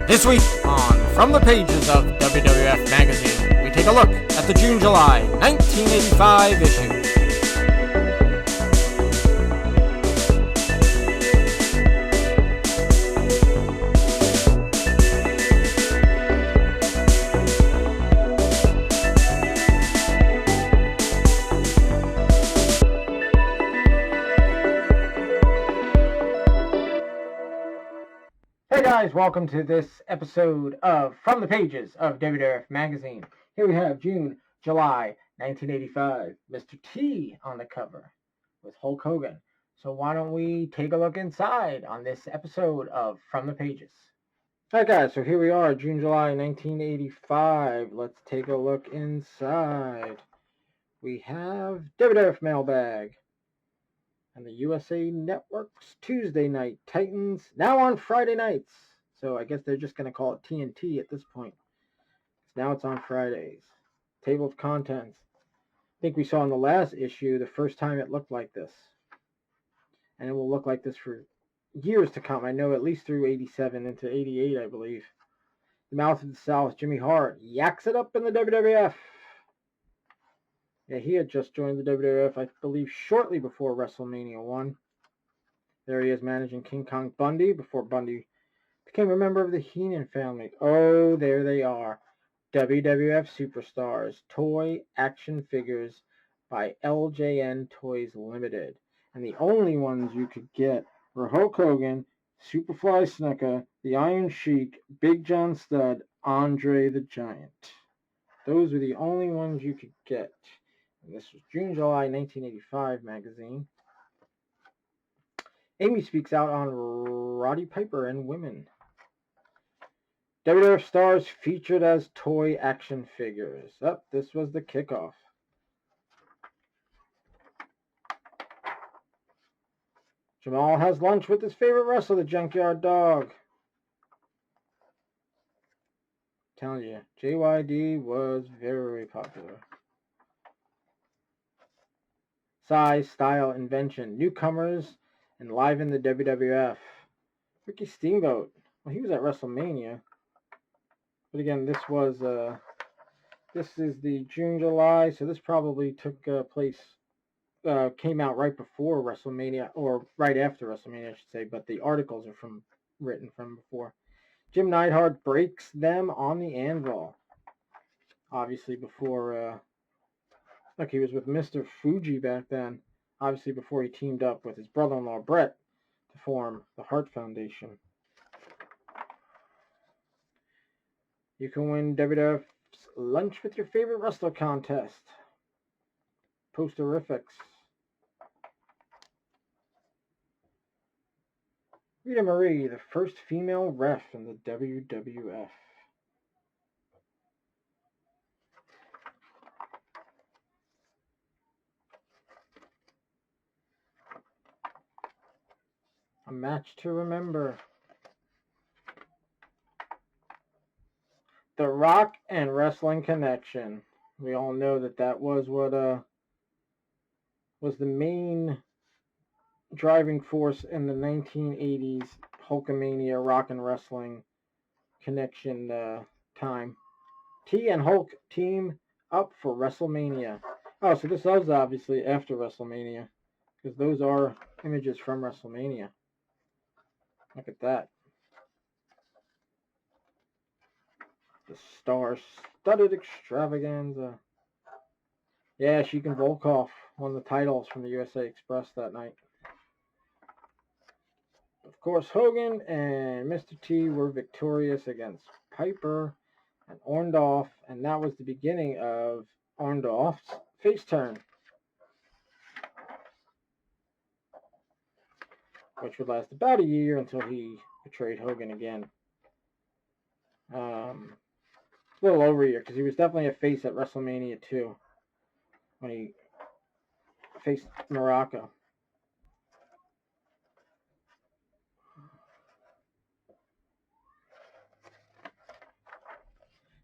This week on From the Pages of WWF Magazine, we take a look at the June-July 1985 issue. Hey guys, welcome to this episode of From the Pages of WWF Magazine. Here we have June, July 1985. Mr. T on the cover with Hulk Hogan. So why don't we take a look inside on this episode of From the Pages. Alright guys, so here we are, June, July 1985. Let's take a look inside. We have WWF Mailbag. And the USA Network's Tuesday Night Titans, now on Friday nights. So I guess they're just going to call it TNT at this point. Now it's on Fridays. Table of contents. I think we saw in the last issue the first time it looked like this. And it will look like this for years to come. I know at least through 87 into 88, I believe. The Mouth of the South, Jimmy Hart, yaks it up in the WWF. Yeah, he had just joined the WWF, I believe, shortly before Wrestlemania 1. There he is managing King Kong Bundy before Bundy became a member of the Heenan family. Oh, there they are. WWF Superstars, toy action figures by LJN Toys Limited. And the only ones you could get were Hulk Hogan, Superfly Snuka, the Iron Sheik, Big John Studd, Andre the Giant. Those were the only ones you could get. And this was June, July 1985 magazine. Amy speaks out on Roddy Piper and women. WWF stars featured as toy action figures. This was the kickoff. Jamal has lunch with his favorite wrestler, the Junkyard Dog. I'm telling you, JYD was very popular. Size, style, invention. Newcomers enliven the WWF. Ricky Steamboat. Well, he was at WrestleMania. But again, this is the June, July, so this probably took place, came out right before WrestleMania, or right after WrestleMania, I should say, but the articles are written from before. Jim Neidhart breaks them on the anvil. Obviously before, he was with Mr. Fuji back then. Obviously before he teamed up with his brother-in-law, Brett, to form the Hart Foundation. You can win WWF's Lunch with Your Favorite Wrestler contest. Posterifics. Rita Marie, the first female ref in the WWF. A match to remember. The Rock and Wrestling Connection. We all know that was what was the main driving force in the 1980s Hulkamania Rock and Wrestling Connection time. T and Hulk team up for WrestleMania. Oh, so this was obviously after WrestleMania, because those are images from WrestleMania. Look at that. The star-studded extravaganza. Yeah, Sheik and Volkov won the titles from the USA Express that night. Of course, Hogan and Mr. T were victorious against Piper and Orndorff, and that was the beginning of Orndorff's face turn, which would last about a year until he betrayed Hogan again. a little over a year, because he was definitely a face at WrestleMania 2 when he faced Morocco.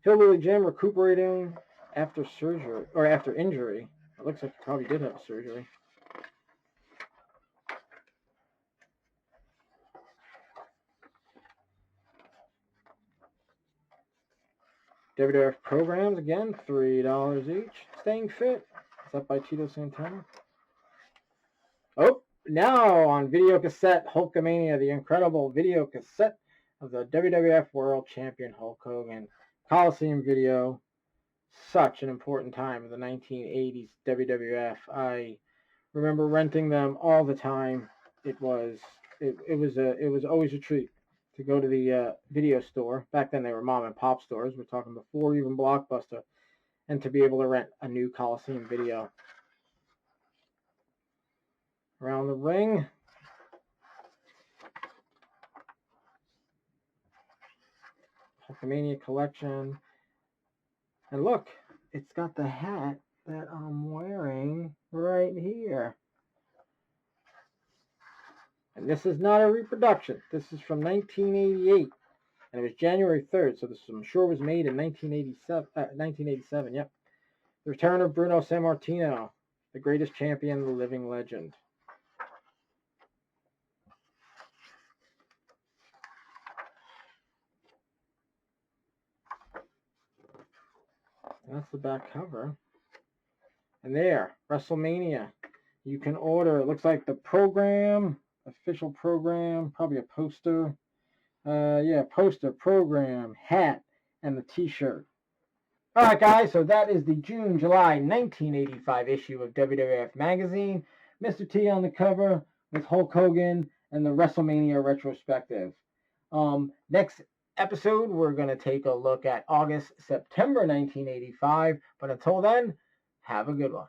Hillbilly Jim recuperating after surgery, or after injury. It looks like he probably did have surgery. WWF programs, again, $3 each. Staying Fit. Is that by Tito Santana? Oh, now on video cassette, Hulkamania, the incredible video cassette of the WWF World Champion Hulk Hogan. Coliseum video. Such an important time of the 1980s WWF. I remember renting them all the time. It was always a treat to go to the video store. Back then they were mom and pop stores. We're talking before even Blockbuster, and to be able to rent a new Coliseum video. Around the ring, Hulkamania collection, and look, it's got the hat that I'm wearing right here. And this is not a reproduction. This is from 1988. And it was January 3rd, so this, I'm sure, was made in 1987. Yep. The return of Bruno Sammartino, the greatest champion, the living legend. That's the back cover. And there, WrestleMania. You can order, it looks like the program, official program, probably a poster. Poster, program, hat, and the t-shirt. All right, guys, so that is the June-July 1985 issue of WWF Magazine. Mr. T on the cover with Hulk Hogan and the WrestleMania retrospective. Next episode, we're going to take a look at August, September 1985. But until then, have a good one.